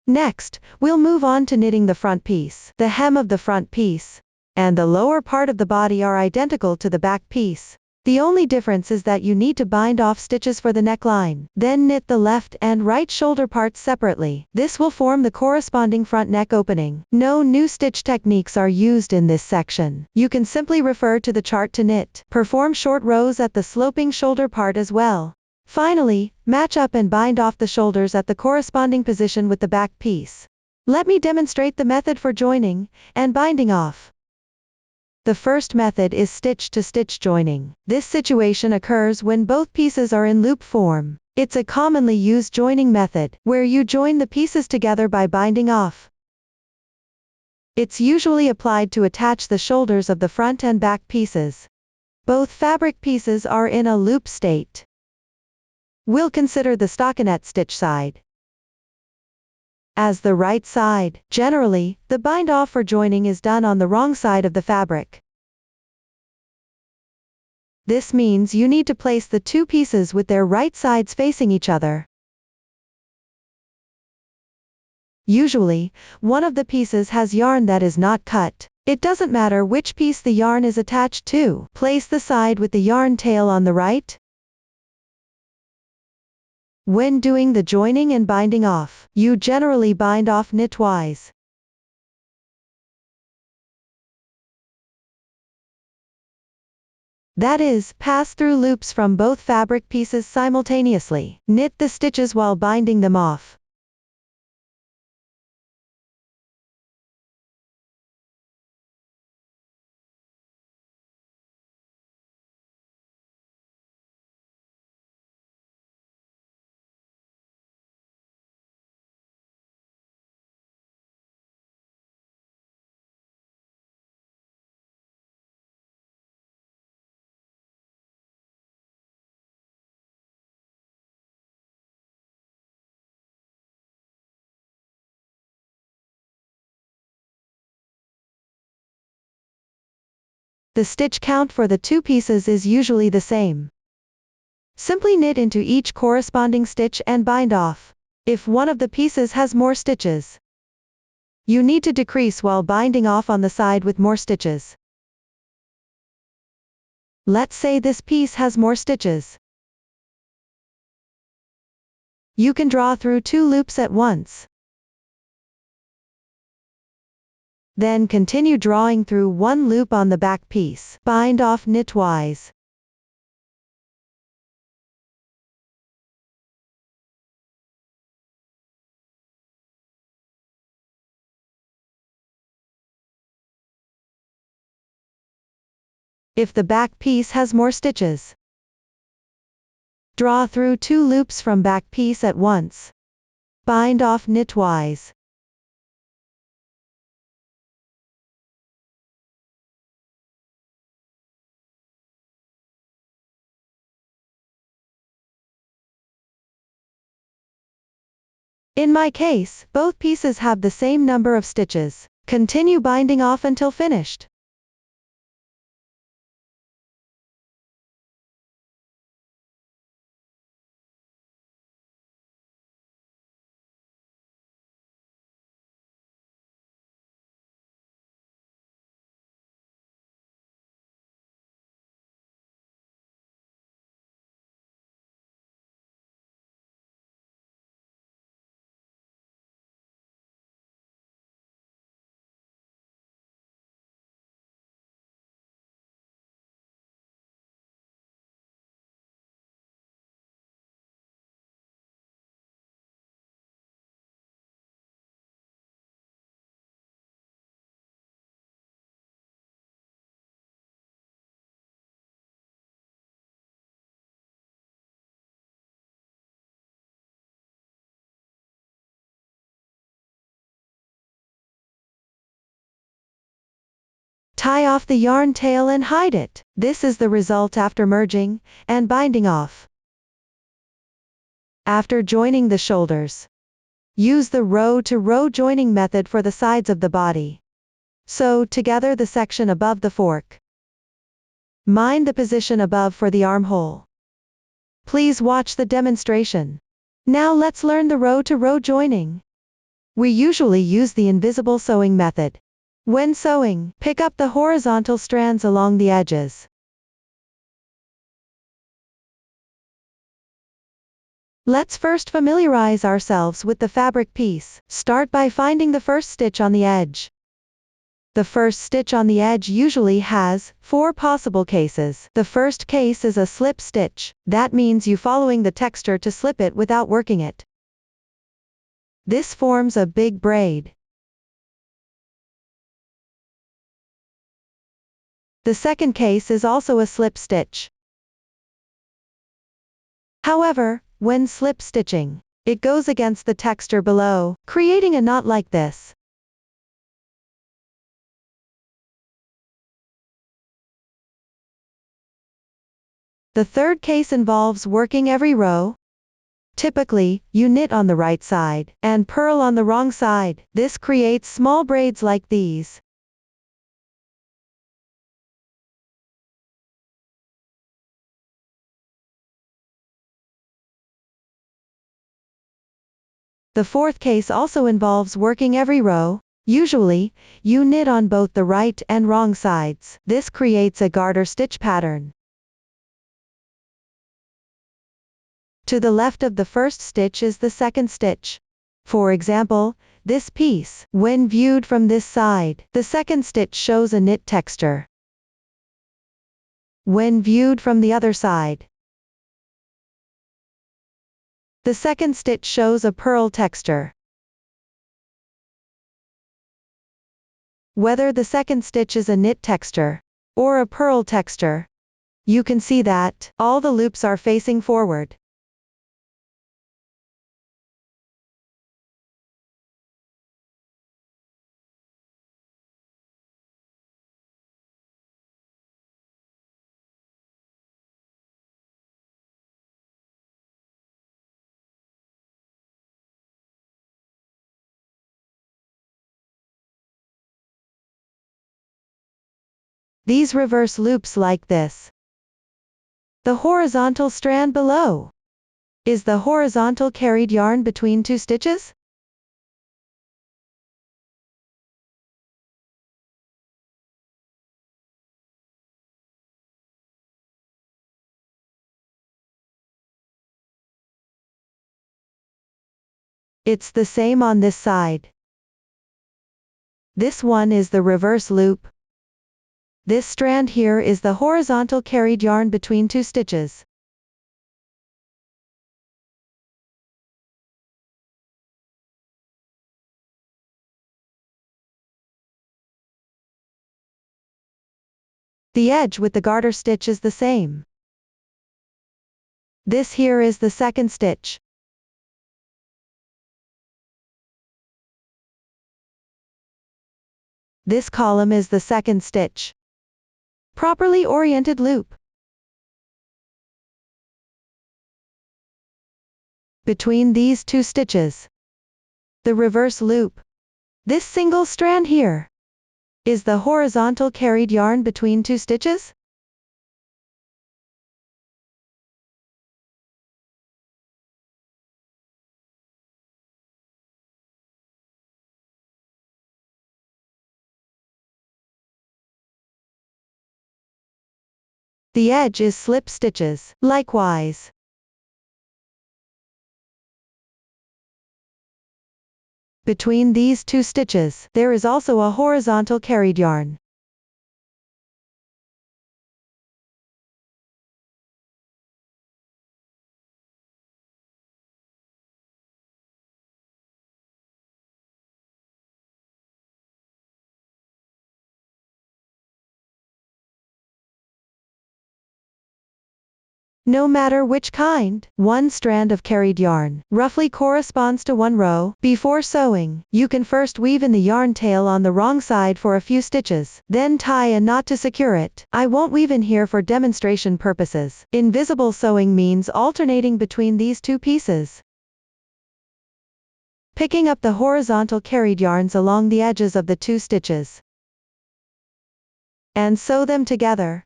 Next, we'll move on to knitting the front piece. The hem of the front piece and the lower part of the body are identical to the back piece. The only difference is that you need to bind off stitches for the neckline. Then knit the left and right shoulder parts separately. This will form the corresponding front neck opening. No new stitch techniques are used in this section. You can simply refer to the chart to knit. Perform short rows at the sloping shoulder part as well. Finally, match up and bind off the shoulders at the corresponding position with the back piece. Let me demonstrate the method for joining and binding off. The first method is stitch-to-stitch joining. This situation occurs when both pieces are in loop form. It's a commonly used joining method, where you join the pieces together by binding off. It's usually applied to attach the shoulders of the front and back pieces. Both fabric pieces are in a loop state. We'll consider the stockinette stitch side as the right side. Generally, the bind off for joining is done on the wrong side of the fabric. This means you need to place the two pieces with their right sides facing each other. Usually, one of the pieces has yarn that is not cut. It doesn't matter which piece the yarn is attached to. Place the side with the yarn tail on the right. When doing the joining and binding off, you generally bind off knitwise. That is, pass through loops from both fabric pieces simultaneously. Knit the stitches while binding them off. The stitch count for the two pieces is usually the same. Simply knit into each corresponding stitch and bind off. If one of the pieces has more stitches, you need to decrease while binding off on the side with more stitches. Let's say this piece has more stitches. You can draw through 2 loops at once. Then continue drawing through 1 loop on the back piece. Bind off knitwise. If the back piece has more stitches, draw through 2 loops from back piece at once. Bind off knitwise. In my case, both pieces have the same number of stitches. Continue binding off until finished. Tie off the yarn tail and hide it. This is the result after merging and binding off. After joining the shoulders, use the row-to-row joining method for the sides of the body. Sew together the section above the fork. Mind the position above for the armhole. Please watch the demonstration. Now let's learn the row-to-row joining. We usually use the invisible sewing method. When sewing, pick up the horizontal strands along the edges. Let's first familiarize ourselves with the fabric piece. Start by finding the first stitch on the edge. The first stitch on the edge usually has 4 possible cases. The first case is a slip stitch. That means you following the texture to slip it without working it. This forms a big braid. The second case is also a slip stitch. However, when slip stitching, it goes against the texture below, creating a knot like this. The third case involves working every row. Typically, you knit on the right side, and purl on the wrong side. This creates small braids like these. The fourth case also involves working every row. Usually, you knit on both the right and wrong sides. This creates a garter stitch pattern. To the left of the first stitch is the second stitch. For example, this piece, when viewed from this side, the second stitch shows a knit texture. When viewed from the other side, the second stitch shows a purl texture. Whether the second stitch is a knit texture or a purl texture, you can see that all the loops are facing forward. These reverse loops like this. The horizontal strand below. Is the horizontal carried yarn between 2 stitches? It's the same on this side. This one is the reverse loop. This strand here is the horizontal carried yarn between 2 stitches. The edge with the garter stitch is the same. This here is the second stitch. This column is the second stitch. Properly oriented loop. Between these 2 stitches, the reverse loop. This single strand here is the horizontal carried yarn between 2 stitches. The edge is slip stitches. Likewise, between these 2 stitches, there is also a horizontal carried yarn. No matter which kind, 1 strand of carried yarn roughly corresponds to 1 row. Before sewing, you can first weave in the yarn tail on the wrong side for a few stitches, then tie a knot to secure it. I won't weave in here for demonstration purposes. Invisible sewing means alternating between these 2 pieces. Picking up the horizontal carried yarns along the edges of the 2 stitches and sew them together.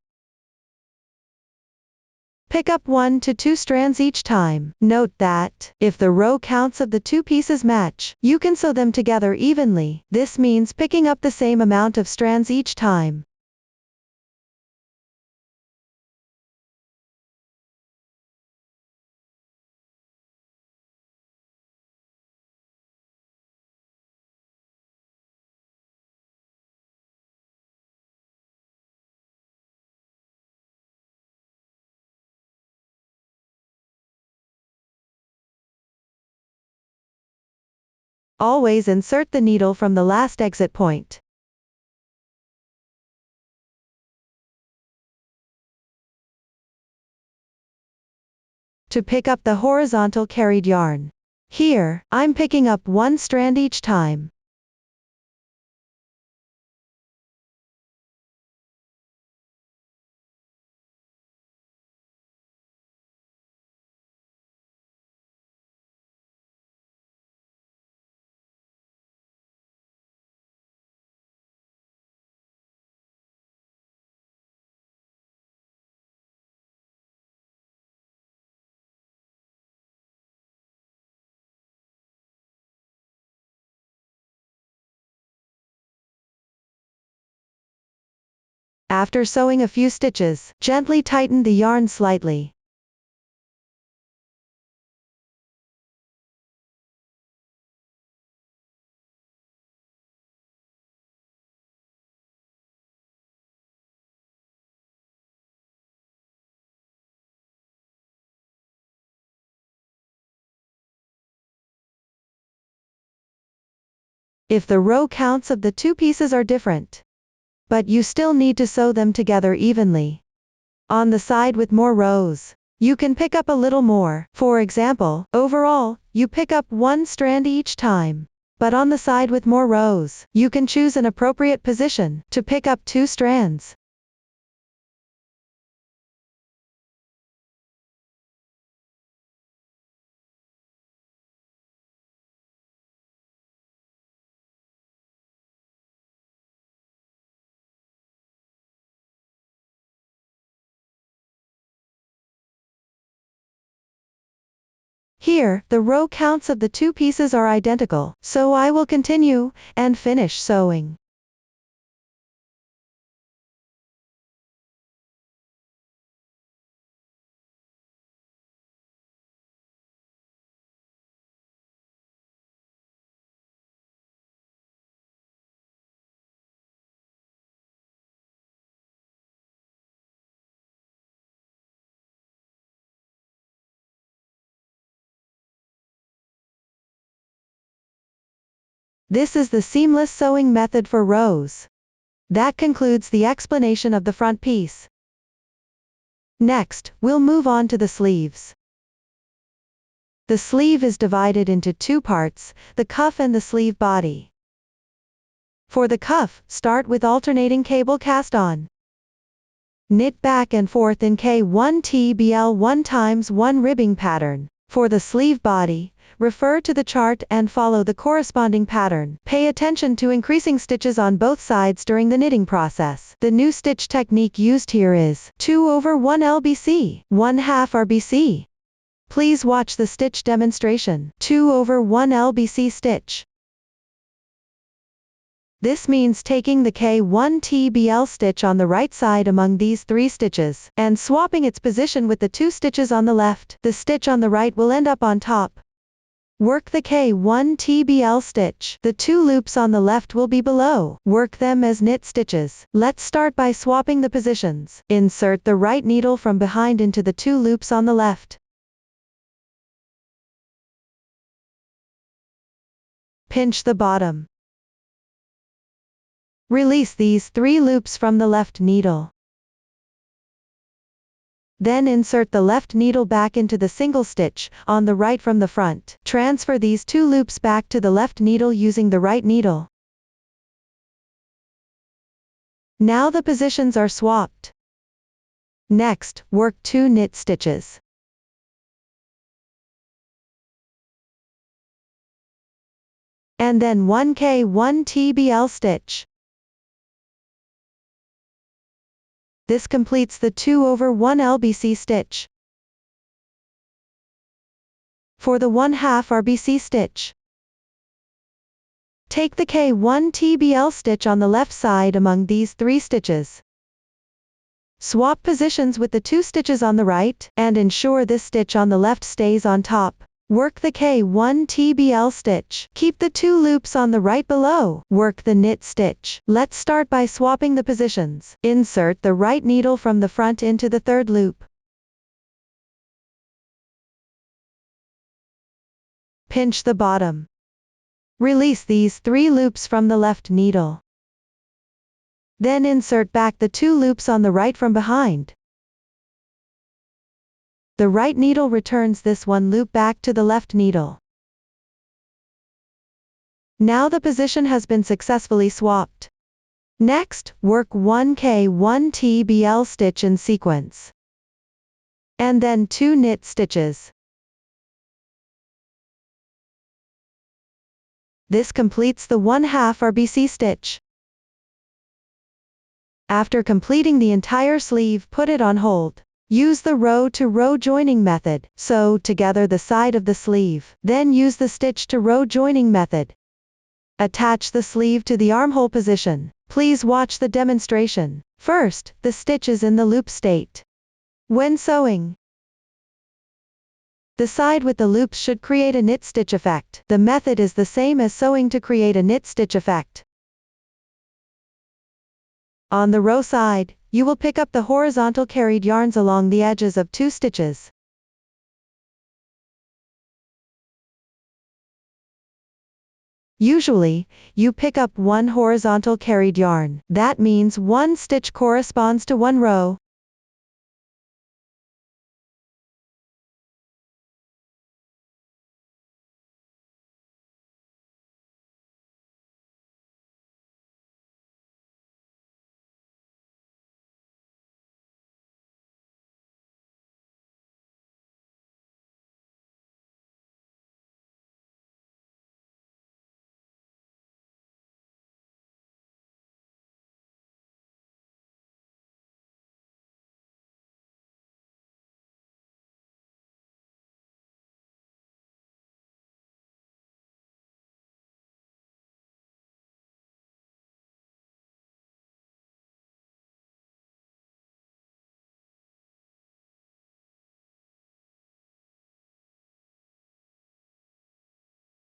pick up 1 to 2 strands each time. Note that, if the row counts of the two pieces match, you can sew them together evenly. This means picking up the same amount of strands each time. Always insert the needle from the last exit point. To pick up the horizontal carried yarn. Here, I'm picking up 1 strand each time. After sewing a few stitches, gently tighten the yarn slightly. If the row counts of the two pieces are different, but you still need to sew them together evenly. On the side with more rows, you can pick up a little more. For example, overall, you pick up 1 strand each time. But on the side with more rows, you can choose an appropriate position to pick up 2 strands. Here, the row counts of the two pieces are identical, so I will continue and finish sewing. This is the seamless sewing method for rows. That concludes the explanation of the front piece. Next, we'll move on to the sleeves. The sleeve is divided into 2 parts, the cuff and the sleeve body. For the cuff, start with alternating cable cast on. Knit back and forth in K1 TBL 1x1 ribbing pattern. For the sleeve body, refer to the chart and follow the corresponding pattern. Pay attention to increasing stitches on both sides during the knitting process. The new stitch technique used here is 2/1 LBC, 1/2 RBC. Please watch the stitch demonstration. 2/1 LBC stitch. This means taking the K1 TBL stitch on the right side among these 3 stitches, and swapping its position with the 2 stitches on the left. The stitch on the right will end up on top. Work the K1 TBL stitch. The 2 loops on the left will be below. Work them as knit stitches. Let's start by swapping the positions. Insert the right needle from behind into the 2 loops on the left. Pinch the bottom. Release these 3 loops from the left needle. Then insert the left needle back into the single stitch on the right from the front. Transfer these 2 loops back to the left needle using the right needle. Now the positions are swapped. Next, work 2 knit stitches. And then 1 K1 TBL stitch. This completes the 2/1 LBC stitch. For the 1/2 RBC stitch, take the K1 TBL stitch on the left side among these 3 stitches. Swap positions with the 2 stitches on the right, and ensure this stitch on the left stays on top. Work the K1 TBL stitch. Keep the 2 loops on the right below. Work the knit stitch. Let's start by swapping the positions. Insert the right needle from the front into the 3rd loop. Pinch the bottom. Release these 3 loops from the left needle. Then insert back the 2 loops on the right from behind. The right needle returns this 1 loop back to the left needle. Now the position has been successfully swapped. Next, work 1 K1 TBL stitch in sequence. And then 2 knit stitches. This completes the 1/2 RBC stitch. After completing the entire sleeve, put it on hold. Use the row-to-row joining method. Sew together the side of the sleeve. Then use the stitch-to-row joining method. Attach the sleeve to the armhole position. Please watch the demonstration. First, the stitch is in the loop state. When sewing, the side with the loops should create a knit stitch effect. The method is the same as sewing to create a knit stitch effect. On the row side, you will pick up the horizontal carried yarns along the edges of 2 stitches. Usually, you pick up 1 horizontal carried yarn. That means 1 stitch corresponds to 1 row.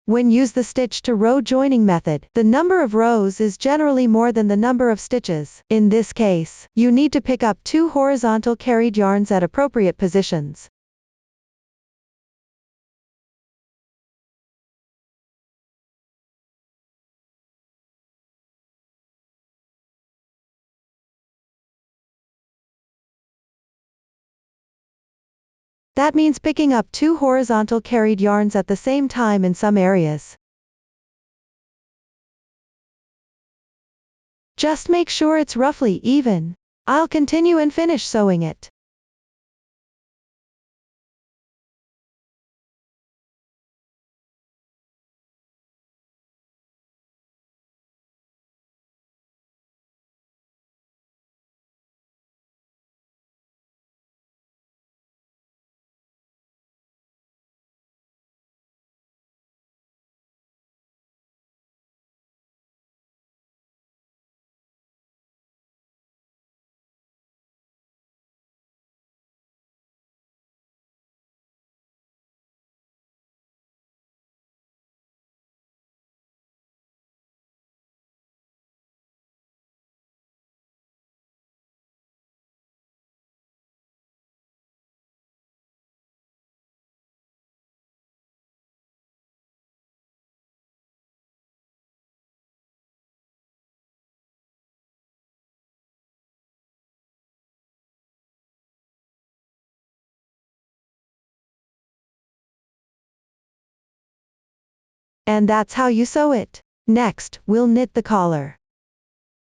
When use the stitch-to-row joining method, the number of rows is generally more than the number of stitches. In this case, you need to pick up 2 horizontal carried yarns at appropriate positions. That means picking up 2 horizontal carried yarns at the same time in some areas. Just make sure it's roughly even. I'll continue and finish sewing it. And that's how you sew it. Next, we'll knit the collar.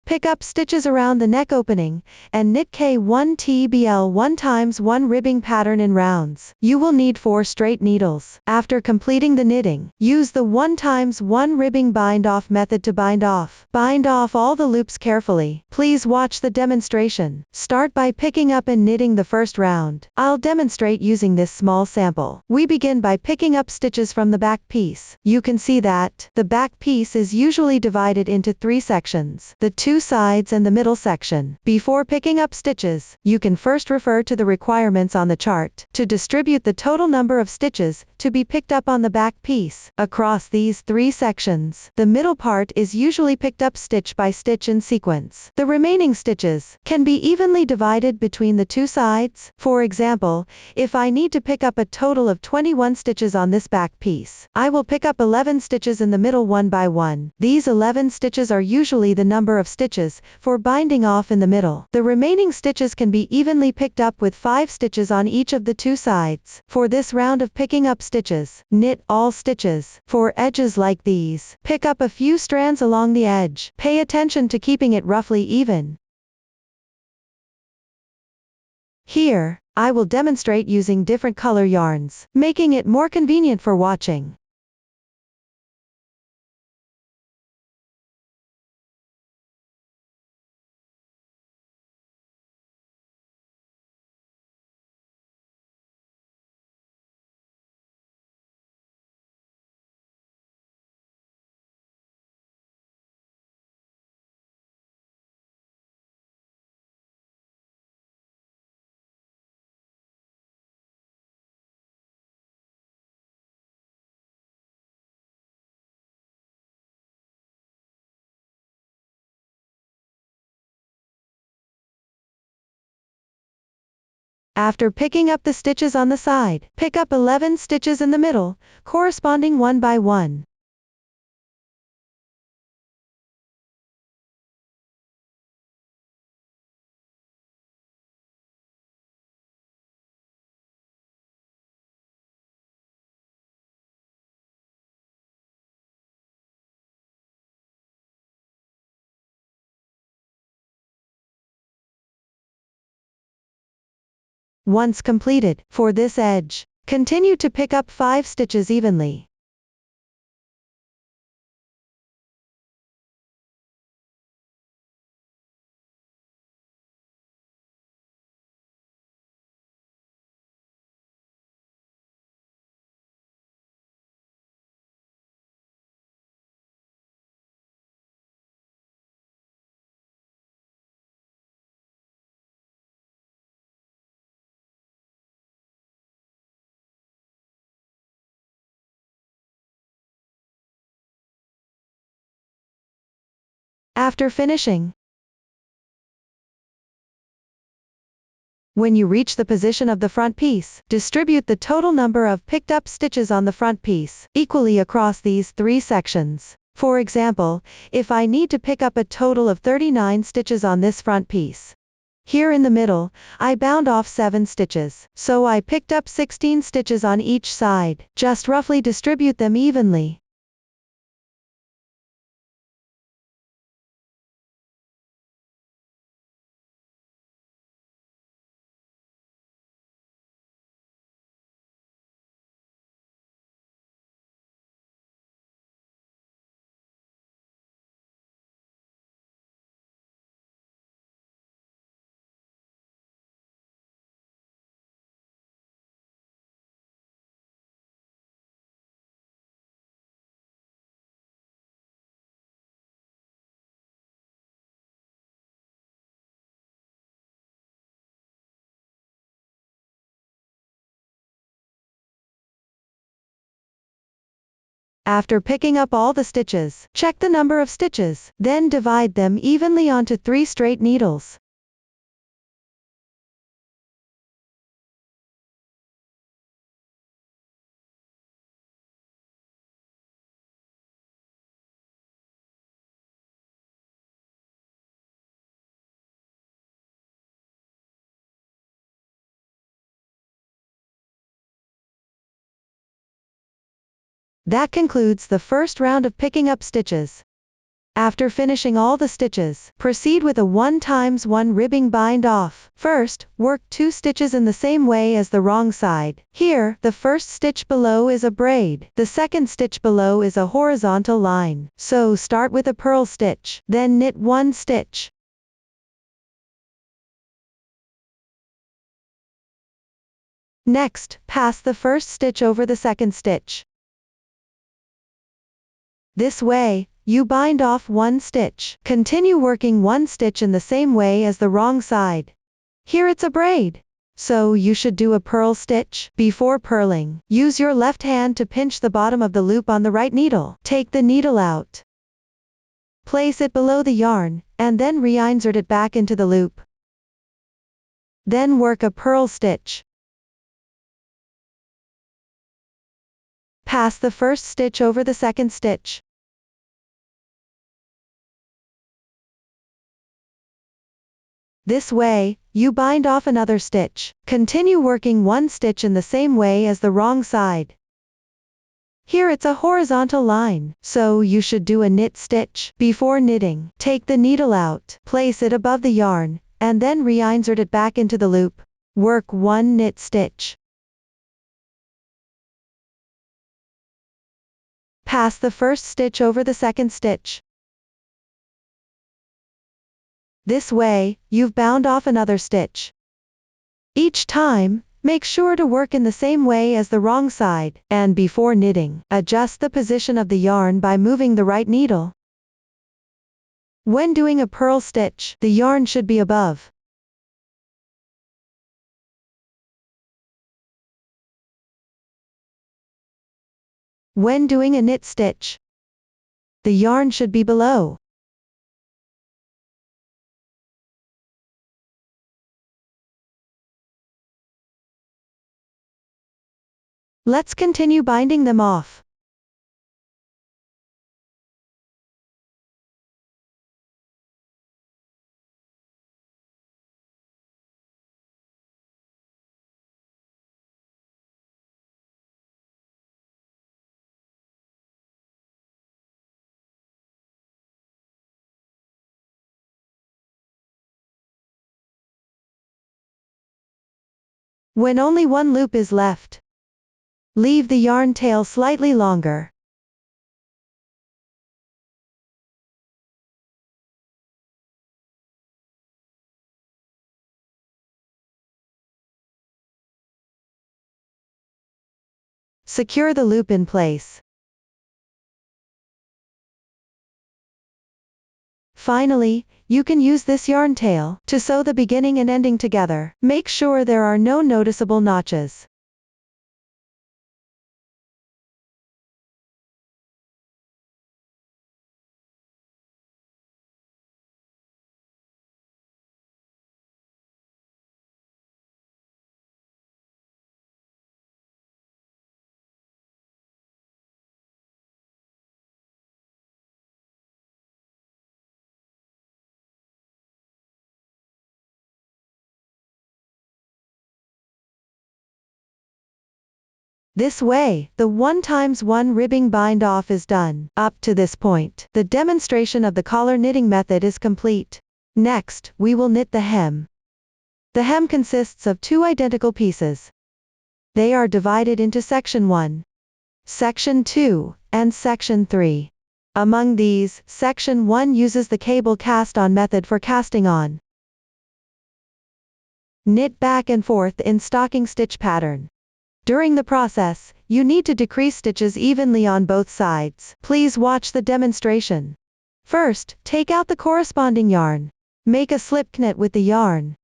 Pick up stitches around the neck opening, and knit K1 TBL 1 times 1 ribbing pattern in rounds. You will need 4 straight needles. After completing the knitting, use the 1 times 1 ribbing bind off method to bind off. Bind off all the loops carefully. Please watch the demonstration. Start by picking up and knitting the first round. I'll demonstrate using this small sample. We begin by picking up stitches from the back piece. You can see that the back piece is usually divided into 3 sections. The 2 sides and the middle section. Before picking up stitches, you can first refer to the requirements on the chart to distribute the total number of stitches to be picked up on the back piece across these 3 sections. The middle part is usually picked up stitch by stitch in sequence. The remaining stitches can be evenly divided between the 2 sides. For example, if I need to pick up a total of 21 stitches on this back piece, I will pick up 11 stitches in the middle one by one. These 11 stitches are usually the number of stitches for binding off in the middle. The remaining stitches can be evenly picked up with 5 stitches on each of the 2 sides. For this round of picking up stitches, knit all stitches. For edges like these, pick up a few strands along the edge. Pay attention to keeping it roughly even. Here, I will demonstrate using different color yarns, making it more convenient for watching. After picking up the stitches on the side, pick up 11 stitches in the middle, corresponding one by one. Once completed, for this edge, continue to pick up 5 stitches evenly. After finishing, when you reach the position of the front piece, distribute the total number of picked up stitches on the front piece equally across these 3 sections. For example, if I need to pick up a total of 39 stitches on this front piece, here in the middle, I bound off 7 stitches, so I picked up 16 stitches on each side. Just roughly distribute them evenly. After picking up all the stitches, check the number of stitches, then divide them evenly onto 3 straight needles. That concludes the first round of picking up stitches. After finishing all the stitches, proceed with a 1x1 ribbing bind off. First, work 2 stitches in the same way as the wrong side. Here, the first stitch below is a braid. The second stitch below is a horizontal line. So start with a purl stitch, then knit 1 stitch. Next, pass the first stitch over the second stitch. This way, you bind off 1 stitch. Continue working 1 stitch in the same way as the wrong side. Here it's a braid. So you should do a purl stitch. Before purling, use your left hand to pinch the bottom of the loop on the right needle. Take the needle out. Place it below the yarn, and then reinsert it back into the loop. Then work a purl stitch. Pass the first stitch over the second stitch. This way, you bind off another stitch. Continue working 1 stitch in the same way as the wrong side. Here it's a horizontal line, so you should do a knit stitch. Before knitting, take the needle out, place it above the yarn, and then reinsert it back into the loop. Work 1 knit stitch. Pass the first stitch over the second stitch. This way, you've bound off another stitch. Each time, make sure to work in the same way as the wrong side, and before knitting, adjust the position of the yarn by moving the right needle. When doing a purl stitch, the yarn should be above. When doing a knit stitch, the yarn should be below. Let's continue binding them off. When only 1 loop is left, leave the yarn tail slightly longer. Secure the loop in place. Finally, you can use this yarn tail to sew the beginning and ending together. Make sure there are no noticeable notches. This way, the 1x1 ribbing bind off is done. Up to this point, the demonstration of the collar knitting method is complete. Next, we will knit the hem. The hem consists of 2 identical pieces. They are divided into section 1, section 2, and section 3. Among these, section 1 uses the cable cast-on method for casting on. Knit back and forth in stocking stitch pattern. During the process, you need to decrease stitches evenly on both sides. Please watch the demonstration. First, take out the corresponding yarn. Make a slip knit with the yarn.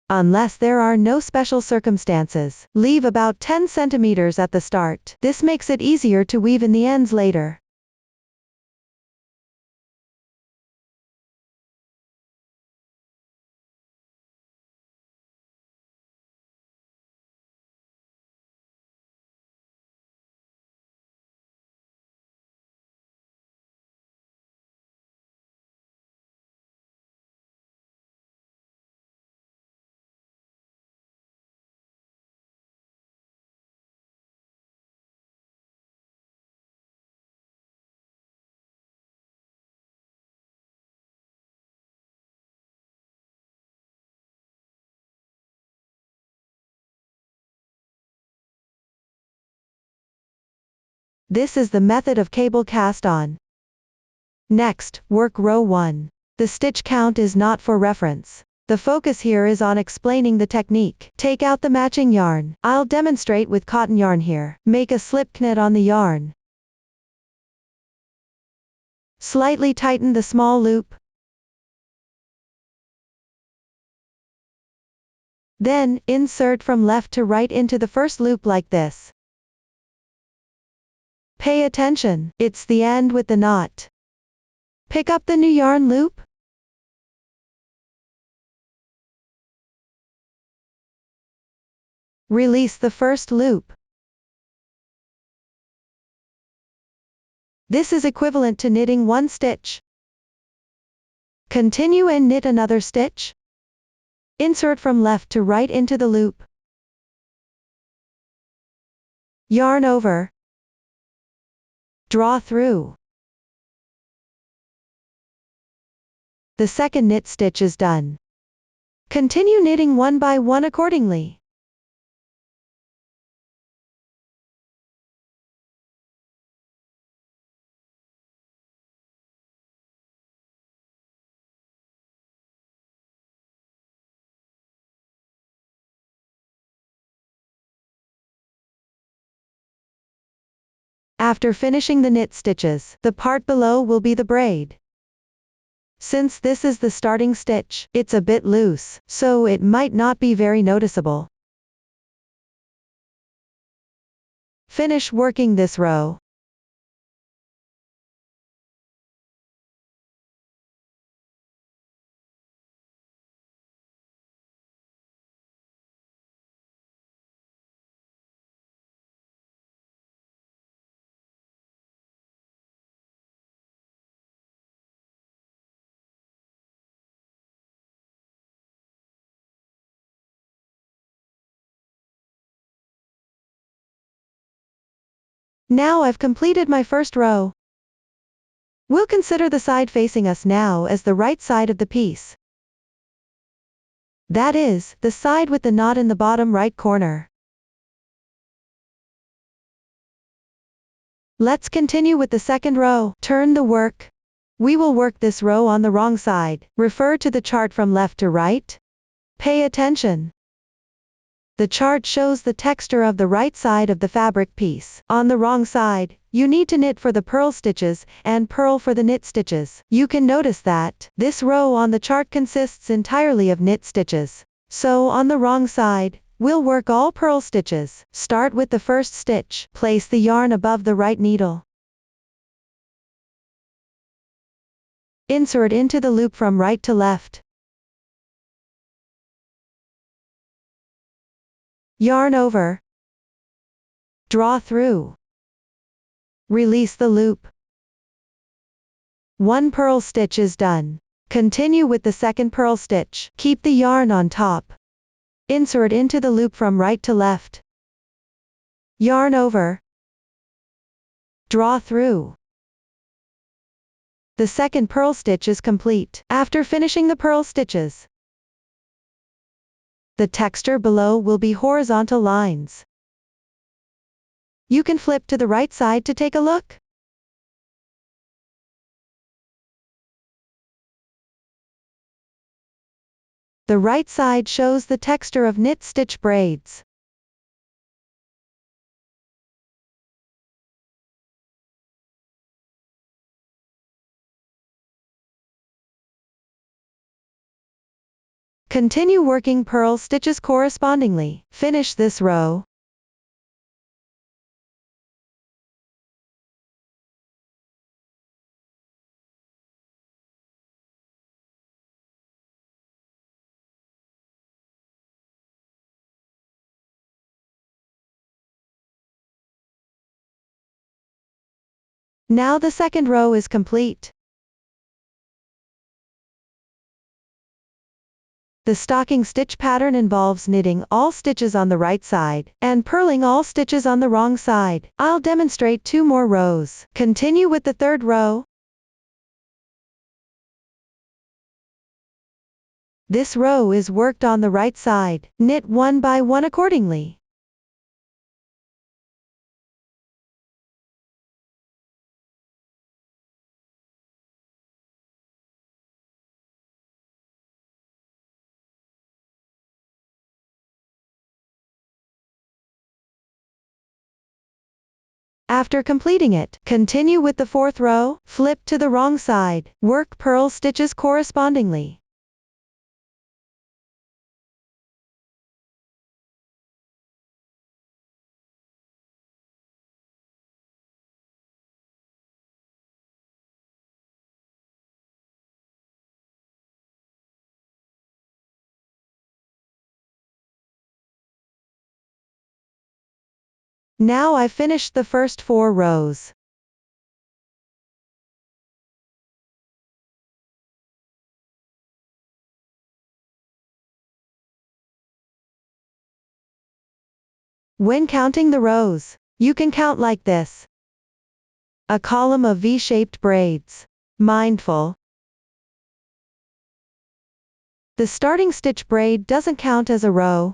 Unless there are no special circumstances, leave about 10 centimeters at the start. This makes it easier to weave in the ends later. This is the method of cable cast on. Next, work row 1. The stitch count is not for reference. The focus here is on explaining the technique. Take out the matching yarn. I'll demonstrate with cotton yarn here. Make a slip knot on the yarn. Slightly tighten the small loop. Then, insert from left to right into the first loop like this. Pay attention, it's the end with the knot. Pick up the new yarn loop. Release the first loop. This is equivalent to knitting one stitch. Continue and knit another stitch. Insert from left to right into the loop. Yarn over. Draw through. The second knit stitch is done. Continue knitting one by one accordingly. After finishing the knit stitches, the part below will be the braid. Since this is the starting stitch, it's a bit loose, so it might not be very noticeable. Finish working this row. Now I've completed my first row. We'll consider the side facing us now as the right side of the piece. That is, the side with the knot in the bottom right corner. Let's continue with the second row. Turn the work. We will work this row on the wrong side. Refer to the chart from left to right. Pay attention. The chart shows the texture of the right side of the fabric piece. On the wrong side, you need to knit for the purl stitches, and purl for the knit stitches. You can notice that this row on the chart consists entirely of knit stitches. So on the wrong side, we'll work all purl stitches. Start with the first stitch. Place the yarn above the right needle. Insert into the loop from right to left. Yarn over. Draw through. Release the loop. One purl stitch is done. Continue with the second purl stitch. Keep the yarn on top. Insert into the loop from right to left. Yarn over. Draw through. The second purl stitch is complete. After finishing the purl stitches, the texture below will be horizontal lines. You can flip to the right side to take a look. The right side shows the texture of knit stitch braids. Continue working purl stitches correspondingly. Finish this row. Now the second row is complete. The stocking stitch pattern involves knitting all stitches on the right side, and purling all stitches on the wrong side. I'll demonstrate 2 more rows. Continue with the third row. This row is worked on the right side. Knit one by one accordingly. After completing it, continue with the 4th row, flip to the wrong side, work purl stitches correspondingly. Now I've finished the first 4 rows. When counting the rows, you can count like this. A column of V-shaped braids. Mindful. The starting stitch braid doesn't count as a row.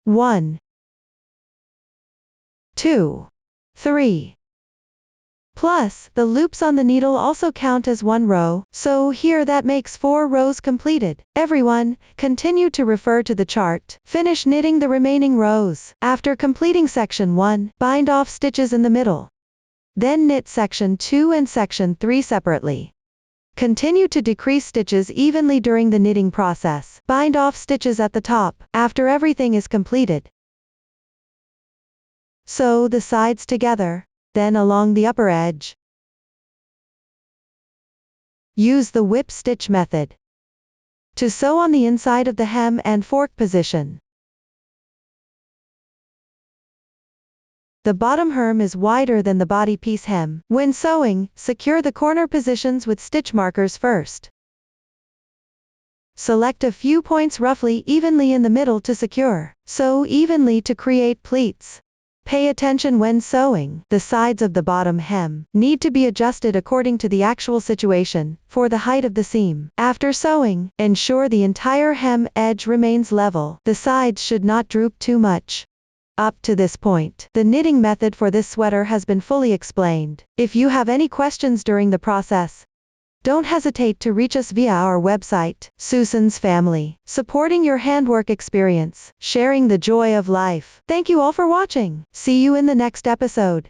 One, 2, 3. Plus, the loops on the needle also count as 1 row, so here that makes 4 rows completed. Everyone, continue to refer to the chart. Finish knitting the remaining rows. After completing section 1, bind off stitches in the middle. Then knit section 2 and section 3 separately. Continue to decrease stitches evenly during the knitting process. Bind off stitches at the top, after everything is completed. Sew the sides together, then along the upper edge. Use the whip stitch method to sew on the inside of the hem and fork position. The bottom hem is wider than the body piece hem. When sewing, secure the corner positions with stitch markers first. Select a few points roughly evenly in the middle to secure. Sew evenly to create pleats. Pay attention when sewing. The sides of the bottom hem need to be adjusted according to the actual situation, for the height of the seam. After sewing, ensure the entire hem edge remains level. The sides should not droop too much. Up to this point, the knitting method for this sweater has been fully explained. If you have any questions during the process, don't hesitate to reach us via our website, Susan's Family, supporting your handwork experience, sharing the joy of life. Thank you all for watching. See you in the next episode.